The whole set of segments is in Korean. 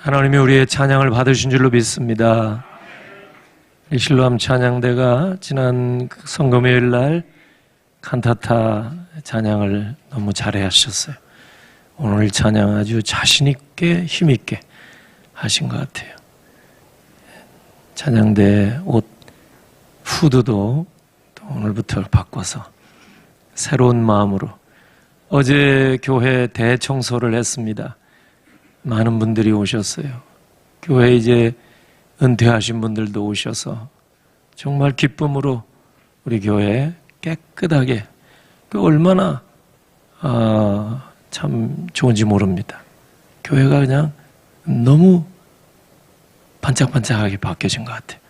하나님이 우리의 찬양을 받으신 줄로 믿습니다. 이 실로암 찬양대가 지난 성금요일 날 칸타타 찬양을 너무 잘해 하셨어요. 오늘 찬양 아주 자신있게 힘있게 하신 것 같아요. 찬양대 옷 후드도 또 오늘부터 바꿔서 새로운 마음으로 어제 교회 대청소를 했습니다. 많은 분들이 오셨어요. 교회 이제 은퇴하신 분들도 오셔서 정말 기쁨으로 우리 교회 깨끗하게 얼마나 참 좋은지 모릅니다. 교회가 그냥 너무 반짝반짝하게 바뀌어진 것 같아요.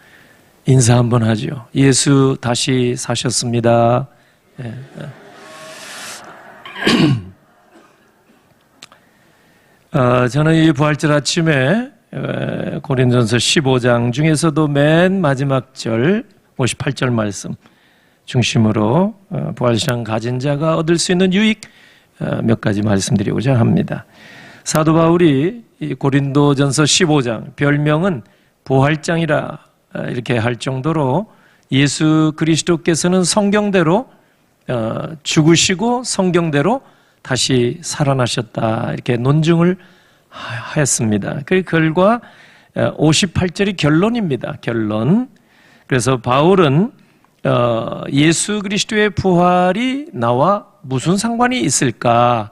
인사 한번 하죠. 예수 다시 사셨습니다. 네. 저는 이 부활절 아침에 고린도전서 15장 중에서도 맨 마지막 절 58절 말씀 중심으로 부활신앙 가진 자가 얻을 수 있는 유익 몇 가지 말씀드리고자 합니다. 사도 바울이 이 고린도전서 15장 별명은 부활장이라 이렇게 할 정도로 예수 그리스도께서는 성경대로 죽으시고 성경대로 다시 살아나셨다 이렇게 논증을 했습니다. 그 결과 58절이 결론입니다. 결론. 그래서 바울은 예수 그리스도의 부활이 나와 무슨 상관이 있을까?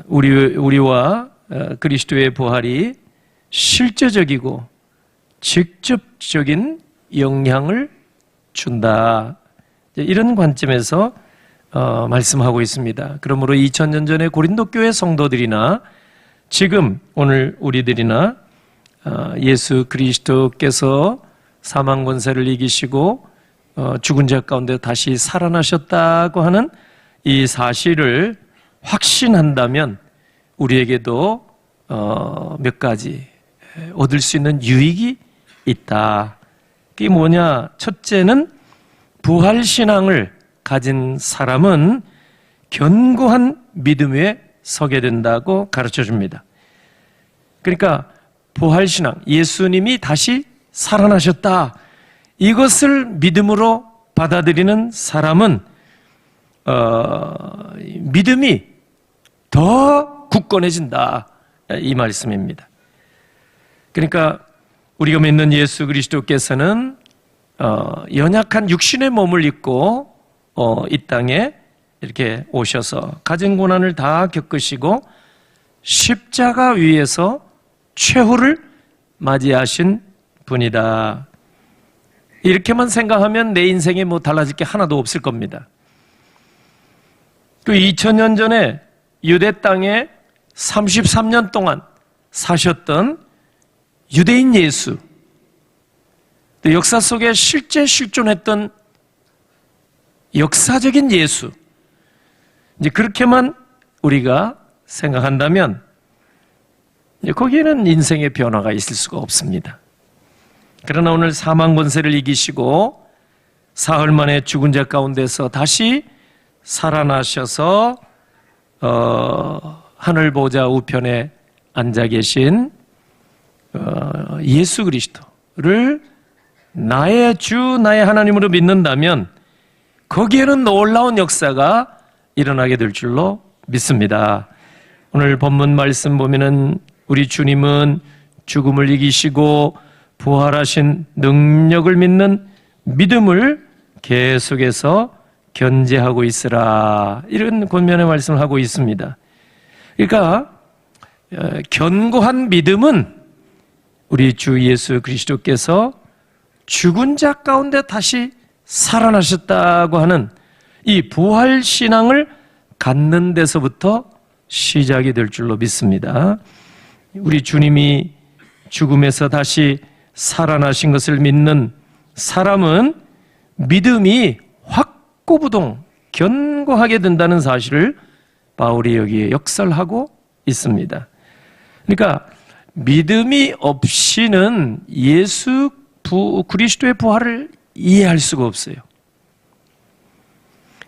우리와 그리스도의 부활이 실제적이고 직접적인 영향을 준다. 이런 관점에서 말씀하고 있습니다. 그러므로 2000년 전에 고린도 교회 성도들이나 지금 오늘 우리들이나 예수 그리스도께서 사망 권세를 이기시고 죽은 자 가운데 다시 살아나셨다고 하는 이 사실을 확신한다면 우리에게도 몇 가지 얻을 수 있는 유익이 있다. 그게 뭐냐? 첫째는 부활신앙을 가진 사람은 견고한 믿음 위에 서게 된다고 가르쳐 줍니다. 그러니까 부활신앙, 예수님이 다시 살아나셨다. 이것을 믿음으로 받아들이는 사람은 믿음이 더 굳건해진다. 이 말씀입니다. 그러니까 우리가 믿는 예수 그리스도께서는 연약한 육신의 몸을 입고 이 땅에 이렇게 오셔서 가진 고난을 다 겪으시고 십자가 위에서 최후를 맞이하신 분이다. 이렇게만 생각하면 내 인생에 뭐 달라질 게 하나도 없을 겁니다. 그 2000년 전에 유대 땅에 33년 동안 사셨던 유대인 예수, 또 역사 속에 실제 실존했던 역사적인 예수, 이제 그렇게만 우리가 생각한다면 거기에는 인생의 변화가 있을 수가 없습니다. 그러나 오늘 사망 권세를 이기시고 사흘 만에 죽은 자 가운데서 다시 살아나셔서 하늘 보좌 우편에 앉아 계신 예수 그리스도를 나의 주, 나의 하나님으로 믿는다면 거기에는 놀라운 역사가 일어나게 될 줄로 믿습니다. 오늘 본문 말씀 보면은 우리 주님은 죽음을 이기시고 부활하신 능력을 믿는 믿음을 계속해서 견제하고 있으라. 이런 권면의 말씀을 하고 있습니다. 그러니까 견고한 믿음은 우리 주 예수 그리스도께서 죽은 자 가운데 다시 살아나셨다고 하는 이 부활신앙을 갖는 데서부터 시작이 될 줄로 믿습니다. 우리 주님이 죽음에서 다시 살아나신 것을 믿는 사람은 믿음이 확고부동 견고하게 된다는 사실을 바울이 여기에 역설하고 있습니다. 그러니까 믿음이 없이는 예수 그리스도의 부활을 이해할 수가 없어요.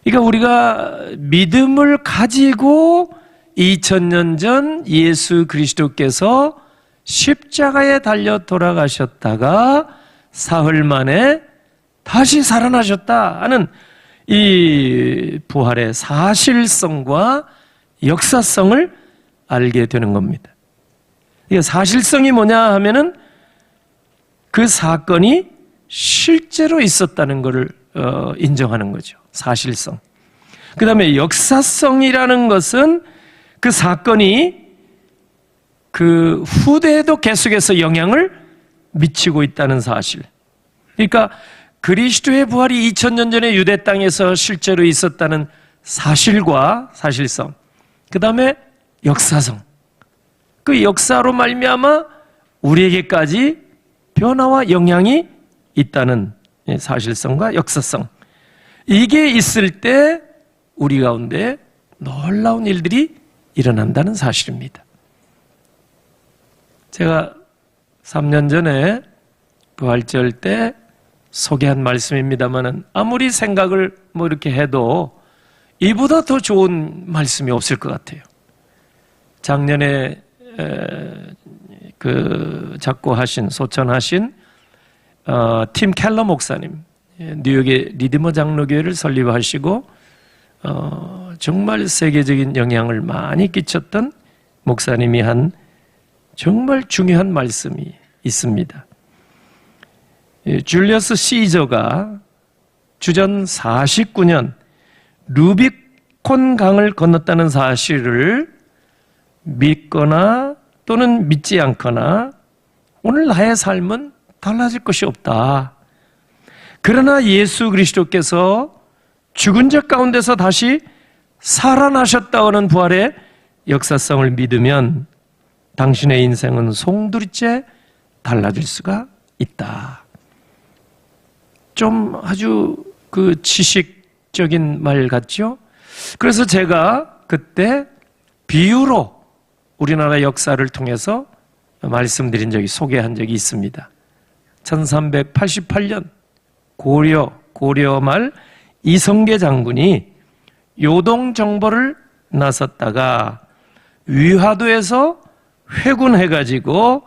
그러니까 우리가 믿음을 가지고 2000년 전 예수 그리스도께서 십자가에 달려 돌아가셨다가 사흘 만에 다시 살아나셨다 하는 이 부활의 사실성과 역사성을 알게 되는 겁니다. 이 사실성이 뭐냐 하면은 그 사건이 실제로 있었다는 것을 인정하는 거죠. 사실성. 그 다음에 역사성이라는 것은 그 사건이 그 후대에도 계속해서 영향을 미치고 있다는 사실. 그러니까 그리스도의 부활이 2000년 전에 유대 땅에서 실제로 있었다는 사실과 사실성, 그 다음에 역사성. 그 역사로 말미암아 우리에게까지 변화와 영향이 있다는 사실성과 역사성. 이게 있을 때 우리 가운데 놀라운 일들이 일어난다는 사실입니다. 제가 3년 전에 부활절 때 소개한 말씀입니다만은 아무리 생각을 이렇게 해도 이보다 더 좋은 말씀이 없을 것 같아요. 작년에 그 작고하신 소천하신 팀 켈러 목사님, 뉴욕의 리디머 장로교회를 설립하시고 정말 세계적인 영향을 많이 끼쳤던 목사님이 한 정말 중요한 말씀이 있습니다. 줄리어스 시저가 주전 49년 루비콘 강을 건넜다는 사실을 믿거나 또는 믿지 않거나 오늘 나의 삶은 달라질 것이 없다. 그러나 예수 그리스도께서 죽은 자 가운데서 다시 살아나셨다는 부활의 역사성을 믿으면 당신의 인생은 송두리째 달라질 수가 있다. 좀 아주 그 지식적인 말 같죠? 그래서 제가 그때 비유로 우리나라 역사를 통해서 말씀드린 적이, 소개한 적이 있습니다. 1388년 고려 말 이성계 장군이 요동 정벌을 나섰다가 위화도에서 회군해가지고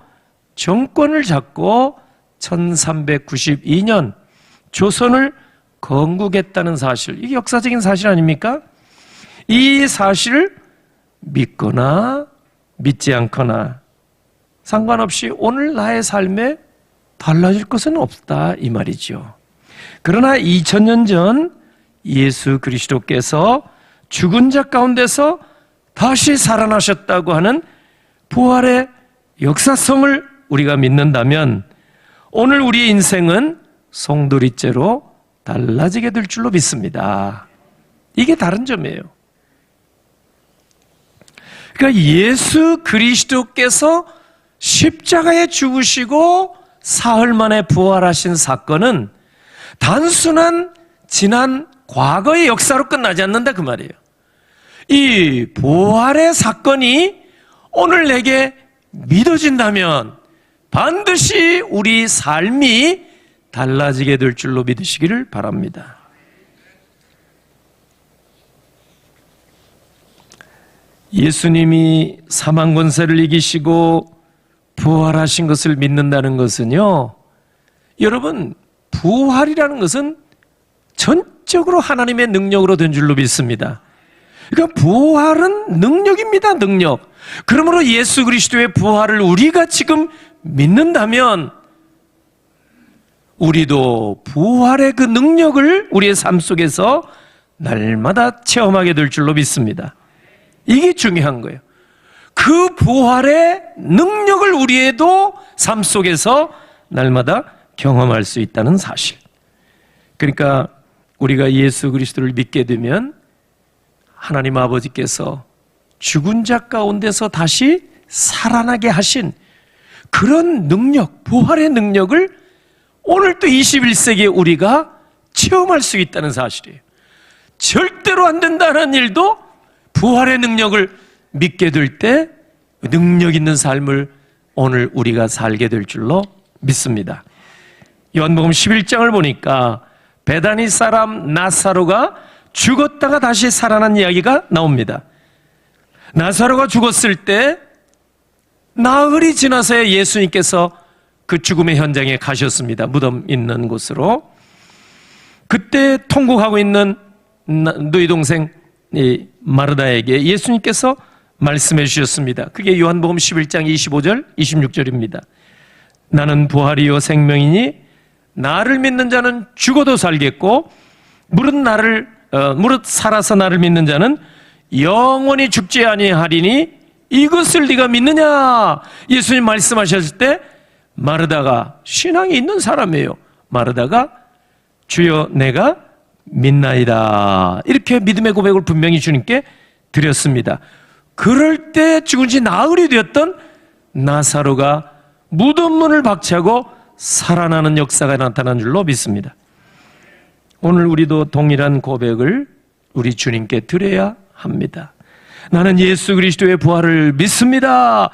정권을 잡고 1392년 조선을 건국했다는 사실, 이게 역사적인 사실 아닙니까? 이 사실을 믿거나 믿지 않거나 상관없이 오늘 나의 삶에 달라질 것은 없다 이 말이죠. 그러나 2000년 전 예수 그리스도께서 죽은 자 가운데서 다시 살아나셨다고 하는 부활의 역사성을 우리가 믿는다면 오늘 우리의 인생은 송두리째로 달라지게 될 줄로 믿습니다. 이게 다른 점이에요. 그러니까 예수 그리스도께서 십자가에 죽으시고 사흘 만에 부활하신 사건은 단순한 지난 과거의 역사로 끝나지 않는다 그 말이에요. 이 부활의 사건이 오늘 내게 믿어진다면 반드시 우리 삶이 달라지게 될 줄로 믿으시기를 바랍니다. 예수님이 사망 권세를 이기시고 부활하신 것을 믿는다는 것은요, 여러분, 부활이라는 것은 전적으로 하나님의 능력으로 된 줄로 믿습니다. 그러니까 부활은 능력입니다, 능력. 그러므로 예수 그리스도의 부활을 우리가 지금 믿는다면 우리도 부활의 그 능력을 우리의 삶 속에서 날마다 체험하게 될 줄로 믿습니다. 이게 중요한 거예요. 그 부활의 능력을 우리에도 삶 속에서 날마다 경험할 수 있다는 사실. 그러니까 우리가 예수 그리스도를 믿게 되면 하나님 아버지께서 죽은 자 가운데서 다시 살아나게 하신 그런 능력, 부활의 능력을 오늘 또 21세기에 우리가 체험할 수 있다는 사실이에요. 절대로 안 된다는 일도 부활의 능력을 믿게 될 때 능력 있는 삶을 오늘 우리가 살게 될 줄로 믿습니다. 요한복음 11장을 보니까 베다니 사람 나사로가 죽었다가 다시 살아난 이야기가 나옵니다. 나사로가 죽었을 때 나흘이 지나서야 예수님께서 그 죽음의 현장에 가셨습니다. 무덤 있는 곳으로. 그때 통곡하고 있는 너희 동생 마르다에게 예수님께서 말씀해 주셨습니다. 그게 요한복음 11장 25절 26절입니다. 나는 부활이요 생명이니 나를 믿는 자는 죽어도 살겠고 무릇 살아서 나를 믿는 자는 영원히 죽지 아니하리니 이것을 네가 믿느냐? 예수님 말씀하셨을 때 마르다가 신앙이 있는 사람이에요. 마르다가 주여 내가 믿나이다. 이렇게 믿음의 고백을 분명히 주님께 드렸습니다. 그럴 때 죽은 지 나흘이 되었던 나사로가 무덤 문을 박차고 살아나는 역사가 나타난 줄로 믿습니다. 오늘 우리도 동일한 고백을 우리 주님께 드려야 합니다. 나는 예수 그리스도의 부활을 믿습니다.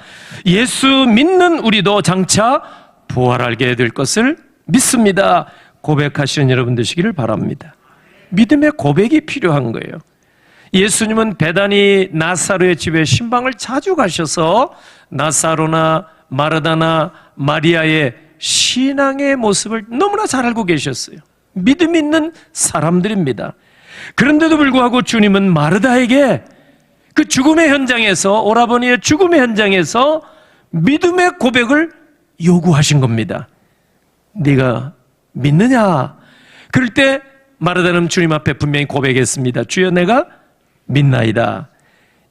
예수 믿는 우리도 장차 부활하게 될 것을 믿습니다. 고백하시는 여러분 되시기를 바랍니다. 믿음의 고백이 필요한 거예요. 예수님은 베다니 나사로의 집에 신방을 자주 가셔서 나사로나 마르다나 마리아의 신앙의 모습을 너무나 잘 알고 계셨어요. 믿음 있는 사람들입니다. 그런데도 불구하고 주님은 마르다에게 그 죽음의 현장에서, 오라버니의 죽음의 현장에서 믿음의 고백을 요구하신 겁니다. 네가 믿느냐? 그럴 때 마르다는 주님 앞에 분명히 고백했습니다. 주여 내가 믿나이다.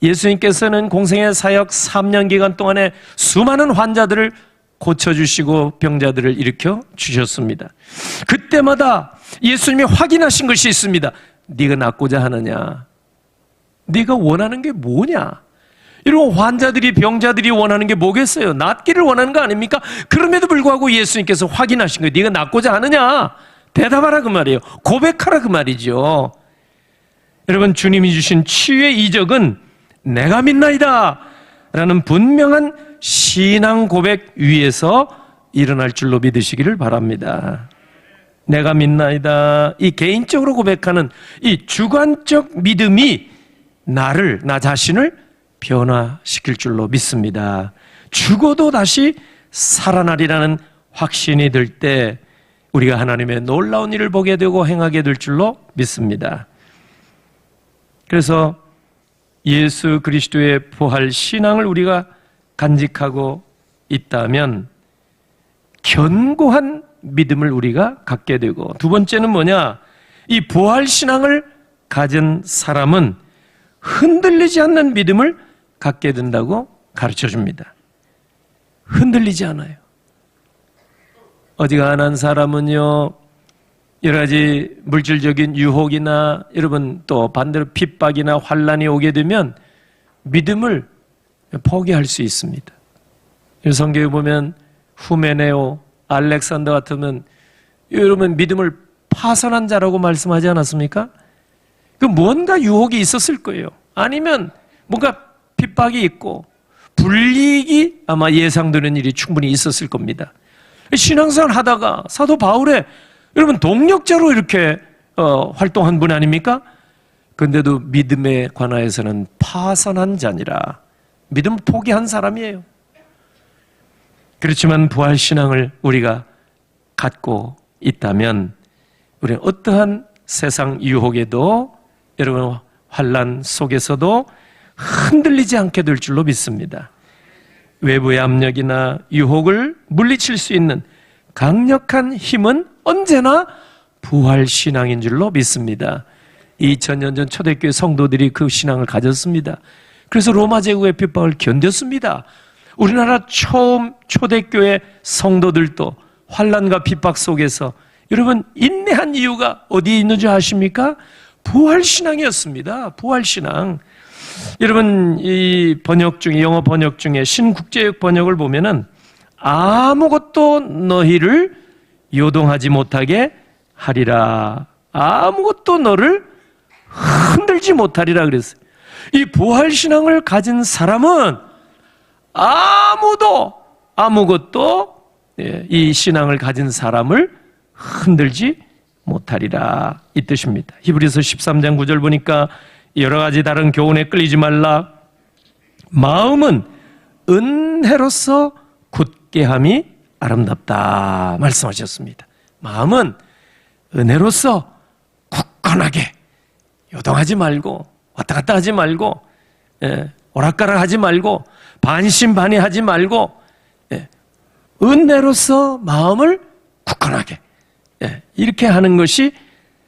예수님께서는 공생의 사역 3년 기간 동안에 수많은 환자들을 고쳐주시고 병자들을 일으켜 주셨습니다. 그때마다 예수님이 확인하신 것이 있습니다. 네가 낫고자 하느냐? 네가 원하는 게 뭐냐? 이런 환자들이, 병자들이 원하는 게 뭐겠어요? 낫기를 원하는 거 아닙니까? 그럼에도 불구하고 예수님께서 확인하신 거예요. 네가 낫고자 하느냐? 대답하라 그 말이에요. 고백하라 그 말이죠. 여러분, 주님이 주신 치유의 이적은 내가 믿나이다 라는 분명한 신앙 고백 위에서 일어날 줄로 믿으시기를 바랍니다. 내가 믿나이다, 이 개인적으로 고백하는 이 주관적 믿음이 나 자신을 변화시킬 줄로 믿습니다. 죽어도 다시 살아나리라는 확신이 들 때 우리가 하나님의 놀라운 일을 보게 되고 행하게 될 줄로 믿습니다. 그래서 예수 그리스도의 부활 신앙을 우리가 간직하고 있다면 견고한 믿음을 우리가 갖게 되고, 두 번째는 뭐냐? 이 부활 신앙을 가진 사람은 흔들리지 않는 믿음을 갖게 된다고 가르쳐 줍니다. 흔들리지 않아요. 어지간한 사람은요, 여러 가지 물질적인 유혹이나 여러분 또 반대로 핍박이나 환란이 오게 되면 믿음을 포기할 수 있습니다. 성경에 보면 후메네오, 알렉산더 같으면 여러분 믿음을 파산한 자라고 말씀하지 않았습니까? 그 뭔가 유혹이 있었을 거예요. 아니면 뭔가 핍박이 있고 불이익이 아마 예상되는 일이 충분히 있었을 겁니다. 신앙생활 하다가 사도 바울의 여러분 동력자로 이렇게 활동한 분 아닙니까? 그런데도 믿음에 관하여서는 파산한 자니라. 믿음 포기한 사람이에요. 그렇지만 부활신앙을 우리가 갖고 있다면 우리는 어떠한 세상 유혹에도, 여러분 환난 속에서도 흔들리지 않게 될 줄로 믿습니다. 외부의 압력이나 유혹을 물리칠 수 있는 강력한 힘은 언제나 부활신앙인 줄로 믿습니다. 2000년 전 초대교회 성도들이 그 신앙을 가졌습니다. 그래서 로마 제국의 핍박을 견뎠습니다. 우리나라 처음 초대교회 성도들도 환난과 핍박 속에서 여러분 인내한 이유가 어디에 있는지 아십니까? 부활신앙이었습니다. 부활신앙. 여러분 이 번역 중에, 영어 번역 중에 신국제역 번역을 보면은 아무것도 너희를 요동하지 못하게 하리라. 아무것도 너를 흔들지 못하리라 그랬어요. 이 부활신앙을 가진 사람은 아무것도 이 신앙을 가진 사람을 흔들지 못하리라, 이 뜻입니다. 히브리서 13장 9절 보니까 여러 가지 다른 교훈에 끌리지 말라. 마음은 은혜로서 굳게함이 아름답다 말씀하셨습니다. 마음은 은혜로서 굳건하게 요동하지 말고 왔다 갔다 하지 말고 오락가락 하지 말고 반신반의하지 말고 은혜로서 마음을 굳건하게 이렇게 하는 것이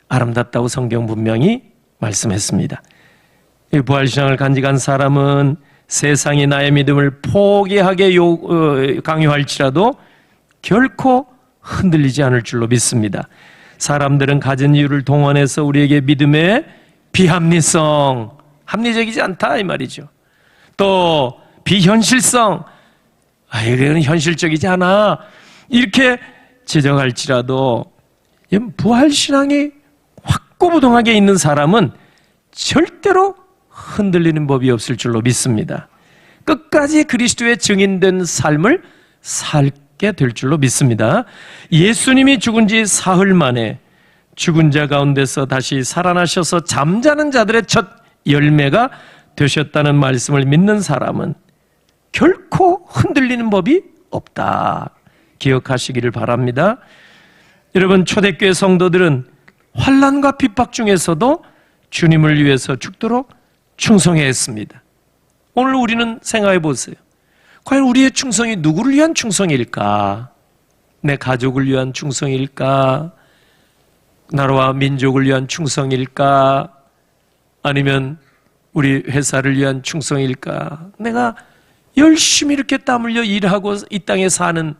아름답다고 성경 분명히 말씀했습니다. 부활신앙을 간직한 사람은 세상이 나의 믿음을 포기하게 강요할지라도 결코 흔들리지 않을 줄로 믿습니다. 사람들은 가진 이유를 동원해서 우리에게 믿음의 비합리성, 합리적이지 않다 이 말이죠. 또 비현실성, 이건 현실적이지 않아 이렇게 지적할지라도 부활신앙이 확고부동하게 있는 사람은 절대로 흔들리는 법이 없을 줄로 믿습니다. 끝까지 그리스도의 증인된 삶을 살게 될 줄로 믿습니다. 예수님이 죽은 지 사흘 만에 죽은 자 가운데서 다시 살아나셔서 잠자는 자들의 첫 열매가 되셨다는 말씀을 믿는 사람은 결코 흔들리는 법이 없다. 기억하시기를 바랍니다. 여러분, 초대교회 성도들은 환난과 핍박 중에서도 주님을 위해서 죽도록 충성해야 했습니다. 오늘 우리는 생각해 보세요. 과연 우리의 충성이 누구를 위한 충성일까? 내 가족을 위한 충성일까? 나라와 민족을 위한 충성일까? 아니면 우리 회사를 위한 충성일까? 내가 열심히 이렇게 땀 흘려 일하고 이 땅에 사는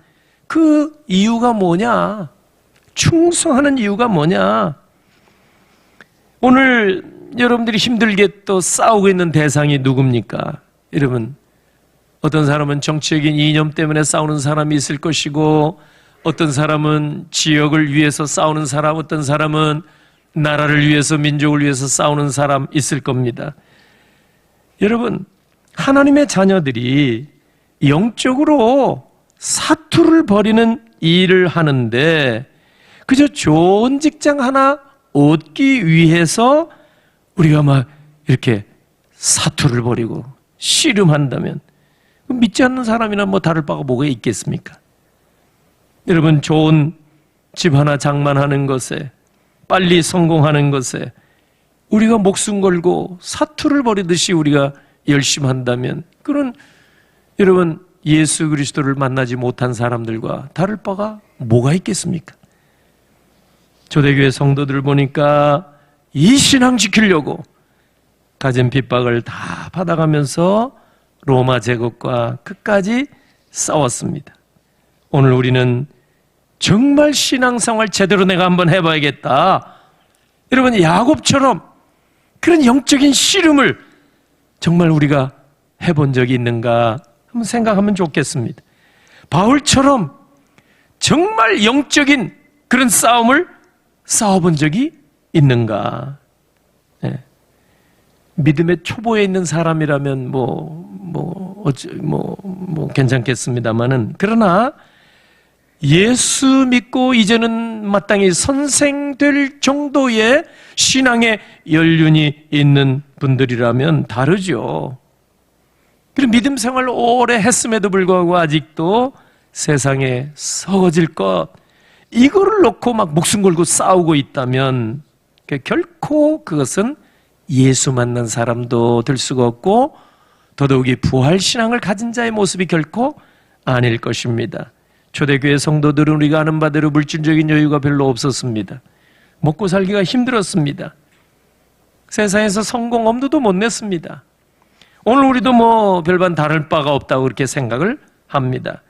그 이유가 뭐냐? 충성하는 이유가 뭐냐? 오늘 여러분들이 힘들게 또 싸우고 있는 대상이 누굽니까? 여러분, 어떤 사람은 정치적인 이념 때문에 싸우는 사람이 있을 것이고, 어떤 사람은 지역을 위해서 싸우는 사람, 어떤 사람은 나라를 위해서, 민족을 위해서 싸우는 사람 있을 겁니다. 여러분, 하나님의 자녀들이 영적으로 사투를 벌이는 일을 하는데 그저 좋은 직장 하나 얻기 위해서 우리가 막 이렇게 사투를 벌이고 씨름한다면 믿지 않는 사람이나 뭐 다를 바가 뭐가 있겠습니까? 여러분, 좋은 집 하나 장만하는 것에, 빨리 성공하는 것에 우리가 목숨 걸고 사투를 벌이듯이 우리가 열심히 한다면 그런 여러분 예수 그리스도를 만나지 못한 사람들과 다를 바가 뭐가 있겠습니까? 초대교회 성도들을 보니까 이 신앙 지키려고 가진 핍박을 다 받아가면서 로마 제국과 끝까지 싸웠습니다. 오늘 우리는 정말 신앙생활 제대로 내가 한번 해봐야겠다. 여러분, 야곱처럼 그런 영적인 씨름을 정말 우리가 해본 적이 있는가 한번 생각하면 좋겠습니다. 바울처럼 정말 영적인 그런 싸움을 싸워본 적이 있는가? 네. 믿음의 초보에 있는 사람이라면 괜찮겠습니다만은, 그러나 예수 믿고 이제는 마땅히 선생될 정도의 신앙의 연륜이 있는 분들이라면 다르죠. 그리고 믿음 생활을 오래 했음에도 불구하고 아직도 세상에 썩어질 것, 이거를 놓고 막 목숨 걸고 싸우고 있다면 결코 그것은 예수 만난 사람도 될 수가 없고 더더욱이 부활신앙을 가진 자의 모습이 결코 아닐 것입니다. 초대교회 성도들은 우리가 아는 바대로 물질적인 여유가 별로 없었습니다. 먹고 살기가 힘들었습니다. 세상에서 성공 엄두도 못 냈습니다. 오늘 우리도 별반 다를 바가 없다고 그렇게 생각을 합니다.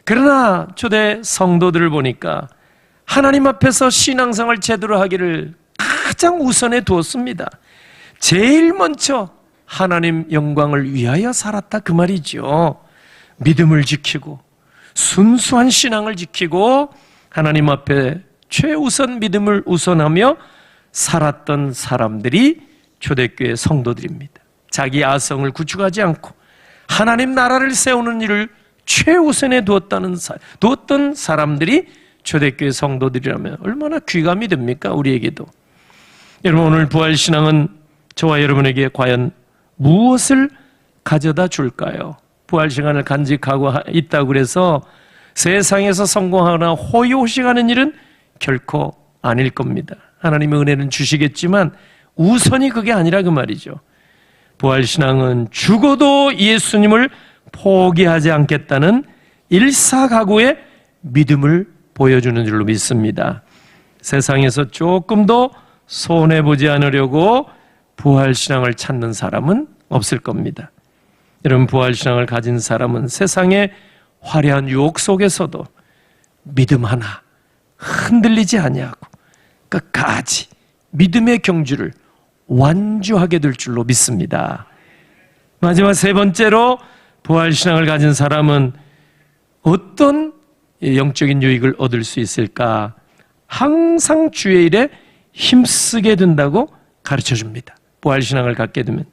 그러나 초대 성도들을 보니까 하나님 앞에서 신앙생활 제대로 하기를 가장 우선에 두었습니다. 제일 먼저 하나님 영광을 위하여 살았다 그 말이죠. 믿음을 지키고 순수한 신앙을 지키고 하나님 앞에 최우선 믿음을 우선하며 살았던 사람들이 초대교회 성도들입니다. 자기 아성을 구축하지 않고 하나님 나라를 세우는 일을 최우선에 두었던 사람들이 초대교회 성도들이라면 얼마나 귀감이 됩니까? 우리에게도. 여러분, 오늘 부활신앙은 저와 여러분에게 과연 무엇을 가져다 줄까요? 부활 시간을 간직하고 있다고 그래서 세상에서 성공하거나 호의호식하는 일은 결코 아닐 겁니다. 하나님의 은혜는 주시겠지만 우선이 그게 아니라 그 말이죠. 부활신앙은 죽어도 예수님을 포기하지 않겠다는 일사각오의 믿음을 보여주는 줄로 믿습니다. 세상에서 조금 더 손해보지 않으려고 부활신앙을 찾는 사람은 없을 겁니다. 이런 부활신앙을 가진 사람은 세상의 화려한 유혹 속에서도 믿음 하나 흔들리지 아니하고 끝까지 믿음의 경주를 완주하게 될 줄로 믿습니다. 마지막 세 번째로 부활신앙을 가진 사람은 어떤 영적인 유익을 얻을 수 있을까? 항상 주의 일에 힘쓰게 된다고 가르쳐줍니다. 부활신앙을 갖게 되면.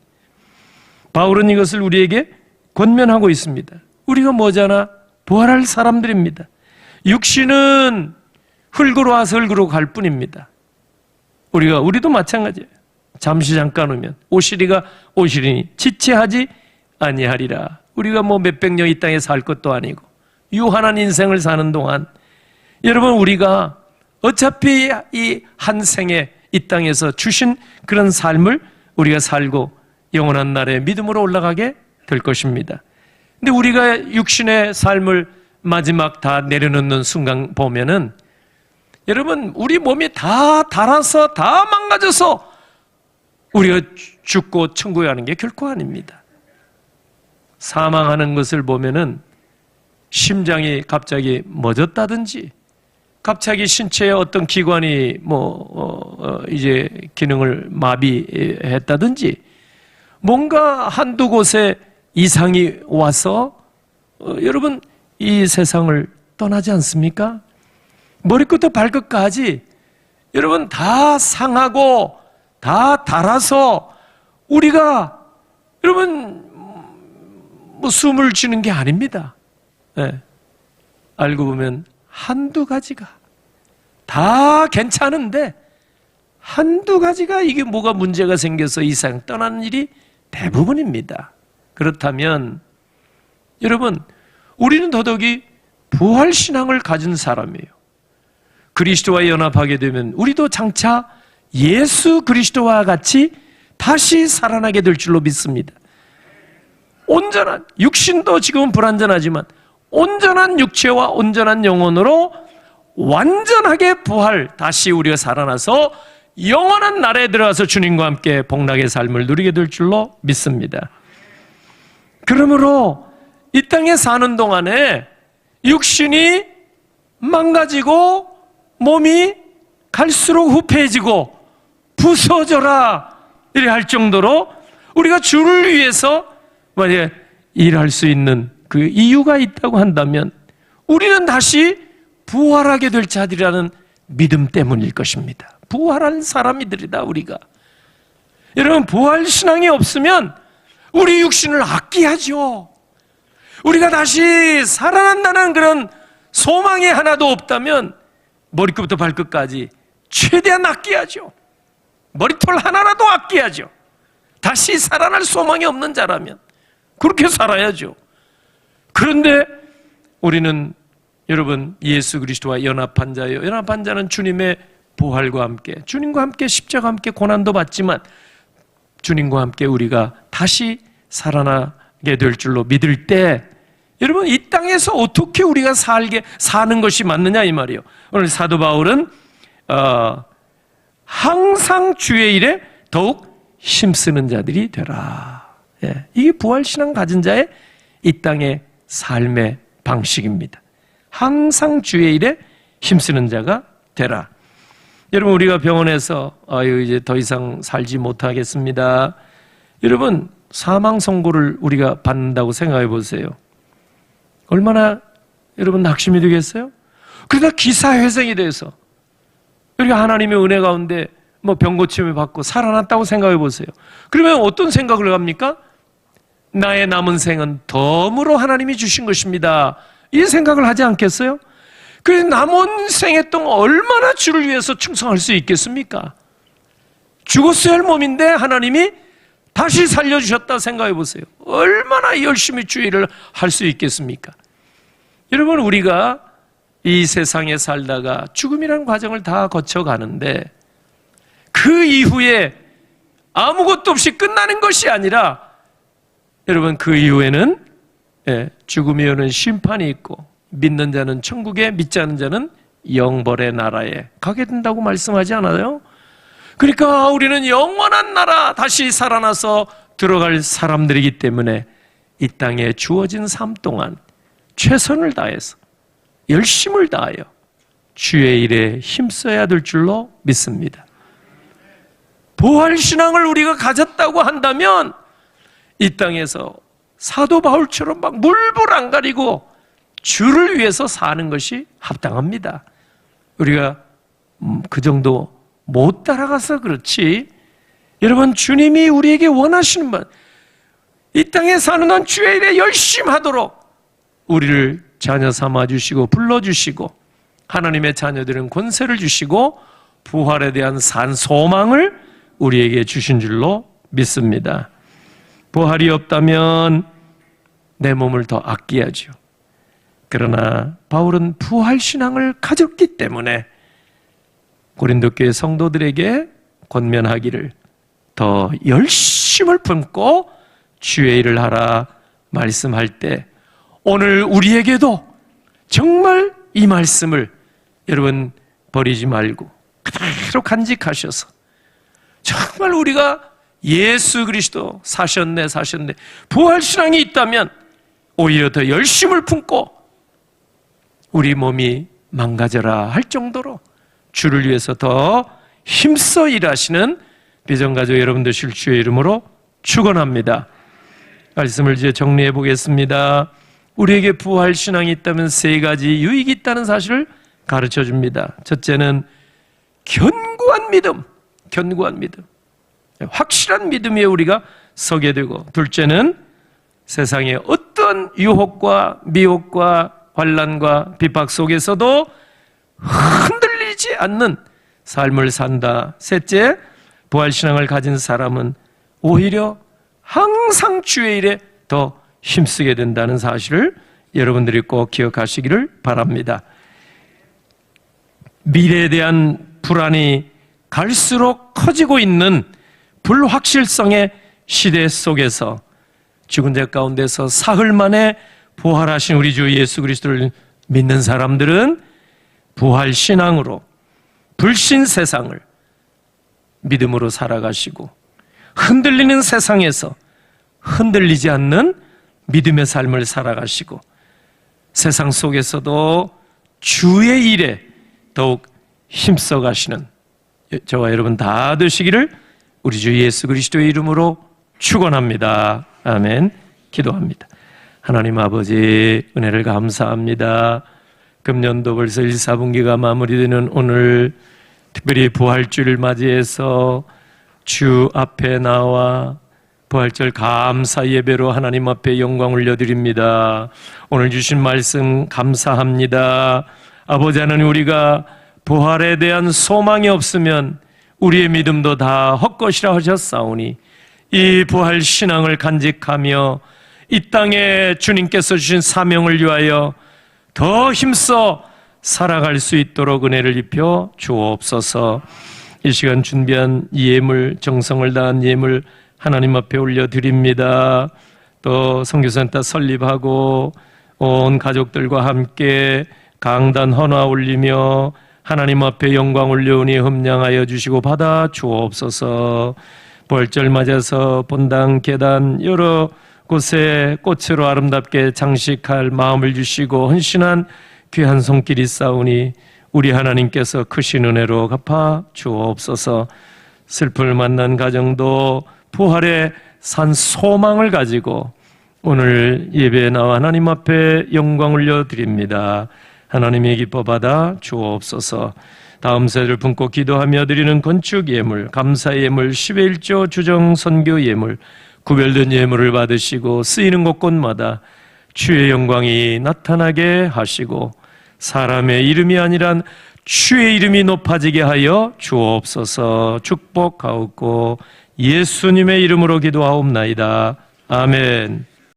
바울은 이것을 우리에게 권면하고 있습니다. 우리가 뭐잖아? 부활할 사람들입니다. 육신은 흙으로 와서 흙으로 갈 뿐입니다. 우리도 마찬가지예요. 잠시 잠깐 오면 오시리가 오시리니 지체하지 아니하리라. 우리가 뭐 몇백 년 이 땅에 살 것도 아니고 유한한 인생을 사는 동안 여러분 우리가 어차피 이 한 생에 이 땅에서 주신 그런 삶을 우리가 살고 영원한 날에 믿음으로 올라가게 될 것입니다. 근데 우리가 육신의 삶을 마지막 다 내려놓는 순간 보면은 여러분 우리 몸이 다 닳아서 다 망가져서 우리가 죽고 천국에 가는 게 결코 아닙니다. 사망하는 것을 보면은 심장이 갑자기 멎었다든지 갑자기 신체의 어떤 기관이 이제 기능을 마비했다든지 뭔가 한두 곳에 이상이 와서 여러분 이 세상을 떠나지 않습니까? 머리끝부터 발끝까지 여러분 다 상하고 다 닳아서 우리가 여러분 숨을 쉬는 게 아닙니다. 네. 알고 보면 한두 가지가 다 괜찮은데 한두 가지가 이게 뭐가 문제가 생겨서 이 세상 떠나는 일이 대부분입니다. 그렇다면 여러분 우리는 더더욱이 부활신앙을 가진 사람이에요. 그리스도와 연합하게 되면 우리도 장차 예수 그리스도와 같이 다시 살아나게 될 줄로 믿습니다. 온전한 육신도 지금은 불완전하지만 온전한 육체와 온전한 영혼으로 완전하게 다시 우리가 살아나서 영원한 나라에 들어가서 주님과 함께 복락의 삶을 누리게 될 줄로 믿습니다. 그러므로 이 땅에 사는 동안에 육신이 망가지고 몸이 갈수록 후패해지고 부서져라 이래 할 정도로 우리가 주를 위해서 만약에 일할 수 있는 그 이유가 있다고 한다면 우리는 다시 부활하게 될 자들이라는 믿음 때문일 것입니다. 부활한 사람이들이다 우리가. 여러분 부활신앙이 없으면 우리 육신을 아끼하죠. 우리가 다시 살아난다는 그런 소망이 하나도 없다면 머리끝부터 발끝까지 최대한 아끼하죠. 머리털 하나라도 아끼하죠. 다시 살아날 소망이 없는 자라면 그렇게 살아야죠. 그런데 우리는 여러분 예수 그리스도와 연합한 자예요. 연합한 자는 주님의 부활과 함께 주님과 함께 십자가와 함께 고난도 받지만 주님과 함께 우리가 다시 살아나게 될 줄로 믿을 때 여러분 이 땅에서 어떻게 우리가 사는 것이 맞느냐 이 말이에요. 오늘 사도 바울은 항상 주의 일에 더욱 힘쓰는 자들이 되라. 이게 부활신앙 가진 자의 이 땅의 삶의 방식입니다. 항상 주의 일에 힘쓰는 자가 되라. 여러분 우리가 병원에서 이제 더 이상 살지 못하겠습니다. 여러분 사망 선고를 우리가 받는다고 생각해 보세요. 얼마나 여러분 낙심이 되겠어요? 그러다 기사회생이 돼서 우리가 하나님의 은혜 가운데 병 고침을 받고 살아났다고 생각해 보세요. 그러면 어떤 생각을 합니까? 나의 남은 생은 덤으로 하나님이 주신 것입니다. 이 생각을 하지 않겠어요? 그래서 남은 생애 동안 얼마나 주를 위해서 충성할 수 있겠습니까? 죽었어야 할 몸인데 하나님이 다시 살려주셨다 생각해 보세요. 얼마나 열심히 주의 일을 할 수 있겠습니까? 여러분, 우리가 이 세상에 살다가 죽음이라는 과정을 다 거쳐가는데 그 이후에 아무것도 없이 끝나는 것이 아니라 여러분, 그 이후에는 죽음이 오는 심판이 있고 믿는 자는 천국에, 믿지 않는 자는 영벌의 나라에 가게 된다고 말씀하지 않아요? 그러니까 우리는 영원한 나라 다시 살아나서 들어갈 사람들이기 때문에 이 땅에 주어진 삶 동안 최선을 다해서 열심을 다하여 주의 일에 힘써야 될 줄로 믿습니다. 부활신앙을 우리가 가졌다고 한다면 이 땅에서 사도 바울처럼 막 물불 안 가리고 주를 위해서 사는 것이 합당합니다. 우리가 그 정도 못 따라가서 그렇지, 여러분, 주님이 우리에게 원하시는 것, 이 땅에 사는 한 주의 일에 열심히 하도록 우리를 자녀 삼아주시고 불러주시고 하나님의 자녀들은 권세를 주시고 부활에 대한 산 소망을 우리에게 주신 줄로 믿습니다. 부활이 없다면 내 몸을 더 아껴야죠. 그러나 바울은 부활신앙을 가졌기 때문에 고린도 교회 성도들에게 권면하기를 더 열심을 품고 주의 일을 하라 말씀할 때 오늘 우리에게도 정말 이 말씀을 여러분 버리지 말고 그대로 간직하셔서 정말 우리가 예수 그리스도 사셨네 부활신앙이 있다면 오히려 더 열심을 품고 우리 몸이 망가져라 할 정도로 주를 위해서 더 힘써 일하시는 비전가족 여러분 되실 주의 이름으로 축원합니다. 말씀을 이제 정리해 보겠습니다. 우리에게 부활신앙이 있다면 세 가지 유익이 있다는 사실을 가르쳐 줍니다. 첫째는 견고한 믿음, 확실한 믿음 위에 우리가 서게 되고, 둘째는 세상의 어떤 유혹과 미혹과 환난과 핍박 속에서도 흔들리지 않는 삶을 산다. 셋째, 부활신앙을 가진 사람은 오히려 항상 주의 일에 더 힘쓰게 된다는 사실을 여러분들이 꼭 기억하시기를 바랍니다. 미래에 대한 불안이 갈수록 커지고 있는 불확실성의 시대 속에서 죽은 자 가운데서 사흘 만에 부활하신 우리 주 예수 그리스도를 믿는 사람들은 부활신앙으로 불신 세상을 믿음으로 살아가시고 흔들리는 세상에서 흔들리지 않는 믿음의 삶을 살아가시고 세상 속에서도 주의 일에 더욱 힘써 가시는 저와 여러분 다 되시기를 우리 주 예수 그리스도의 이름으로 축원합니다. 아멘. 기도합니다. 하나님 아버지, 은혜를 감사합니다. 금년도 벌써 1, 4분기가 마무리되는 오늘 특별히 부활주를 맞이해서 주 앞에 나와 부활절 감사 예배로 하나님 앞에 영광 올려드립니다. 오늘 주신 말씀 감사합니다. 아버지 하나님, 우리가 부활에 대한 소망이 없으면 우리의 믿음도 다 헛것이라 하셨사오니 이 부활 신앙을 간직하며 이 땅에 주님께서 주신 사명을 위하여 더 힘써 살아갈 수 있도록 은혜를 입혀 주옵소서. 이 시간 준비한 예물, 정성을 다한 예물 하나님 앞에 올려드립니다. 또 선교센터 설립하고 온 가족들과 함께 강단 헌화 올리며 하나님 앞에 영광 올려오니 흠량하여 주시고 받아 주옵소서. 부활절 맞아서 본당, 계단 여러 곳에 꽃으로 아름답게 장식할 마음을 주시고 헌신한 귀한 손길이 싸우니 우리 하나님께서 크신 은혜로 갚아 주옵소서. 슬픔을 만난 가정도 부활의 산 소망을 가지고 오늘 예배에 나와 하나님 앞에 영광 올려드립니다. 하나님의 기뻐 받아 주옵소서. 다음 세대를 품고 기도하며 드리는 건축 예물, 감사 예물, 10의 1조 주정 선교 예물, 구별된 예물을 받으시고 쓰이는 곳곳마다 주의 영광이 나타나게 하시고 사람의 이름이 아니란 주의 이름이 높아지게 하여 주옵소서. 축복하옵고 예수님의 이름으로 기도하옵나이다. 아멘.